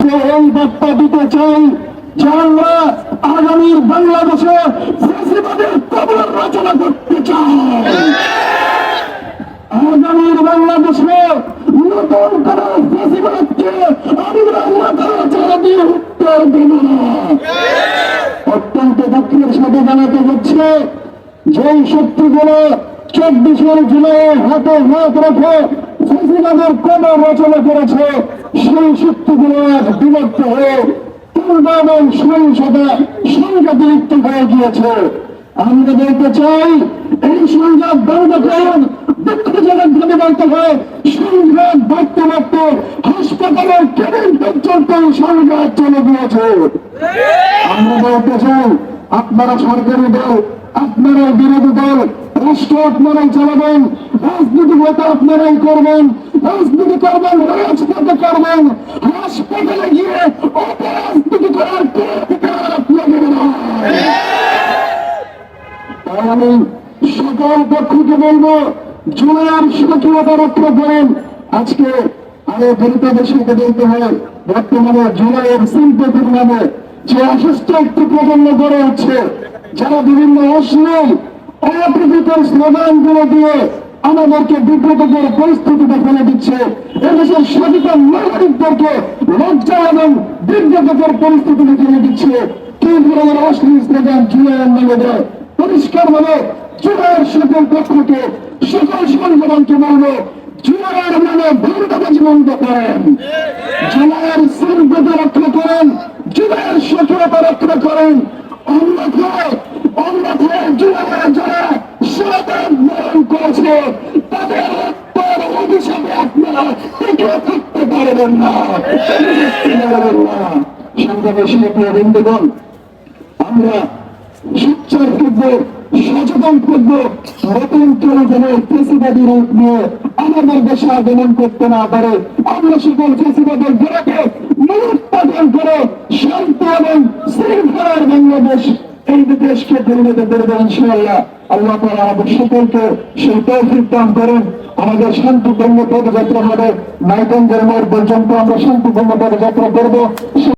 আপনাদেরকে এই বার্তা দিতে চাই যে আমরা আগামীর বাংলাদেশে ফ্যাসিবাদের কবর রচনা করতে চাই। আগামীর বাংলাদেশে নতুন কোন ফ্যাসিবাদকে আমরা মাথা দিয়ে উত্তর দেব না। অত্যন্ত দুঃখের সাথে জানাতে হচ্ছে যেই শক্তিগুলো 24 জুলাই হাতে হাত রেখে ফ্যাসিবাদের কবর রচনা করেছে, সেই শক্তিগুলো আজ বিভক্ত হয়ে এবং সহিংসতা সংঘাতে লিপ্ত হয়ে গিয়েছে। আমরা বলতে চাই এই সংঘাত বন্ধ করুন। দুঃখজনক ভাবে বলতে হয় সংঘাত বাড়তে বাড়তে হাসপাতালের কেবিন পর্যন্ত সংঘাত চলে গিয়েছে। আমরা বলতে চাই আপনারা সরকারি দল, আপনারা বিরোধী দল, রাষ্ট্র আপনারাই চালাবেন, রাজনীতি হয়তো আপনারাই করবেন, রাজনীতি করবেন, রাজপথে করবেন, হাসপাতালে গিয়ে অপরাজনীতি করার কোনো অধিকার আপনাদের নয়। আমি সকল পক্ষকে বলবো জুলাইয়ের স্বাধীনতা রক্ষা করেন। আজকে আরো দলিত দেশকে বলতে হয় বর্তমানে জুলাইয়ের সিম্পথির নামে যে অসুস্থ একটি প্রজন্ম গড়ে উঠছে, যারা বিভিন্ন অশ্লীল অপ্রীতিকর স্লোগান গুলো দিয়ে আমাদেরকে বিব্রতকর পরিস্থিতিতে ফেলে দিচ্ছে, এদেশের সচেতন নাগরিকদেরকে লজ্জা এবং বিব্রতকর পরিস্থিতিতে ফেলে দিচ্ছে। কি ধরনের অশ্লীল স্লোগান জুলাইয়ের নামে দেয়? পরিষ্কার ভাবে জুলাইয়ের সকল পক্ষকে, সকল সংগঠনকে বলবো জুলাইয়ের নামে ভূমিকাবাজি বন্ধ করেন, জুলাইয়ের শৃঙ্খলা রক্ষা করেন, জুলাইয়ের সক্রিয়তা রক্ষা করেন। অন্যথায় জুলাইয়ের যারা শহীদ বরণ করেছে তাদের রক্তের অভিশাপে আপনারা টিকে থাকতে পারবেন না। সংগ্রামী প্রিয় বন্ধুগণ, আমরা সোচ্চার করব, সচেতন করব, নতুন করে যেন ফ্যাসিবাদী রূপ নিয়ে আমাদের দেশে আগমন করতে না পারে। আমরা সকল ফ্যাসিবাদের গোড়াকে মূলোৎপাটন করে শান্তি এবং শৃঙ্খলার বাংলাদেশ এই দেশকে পরিণত করবে ইনশাআল্লাহ। আল্লাহ তাআলা আমাদের সকলকে সেই তৌফিক দান করেন। আমাদের শান্তিপূর্ণ পদযাত্রা হবে, নাইটেঙ্গেল মোড় পর্যন্ত আমরা শান্তিপূর্ণ পদযাত্রা করবো।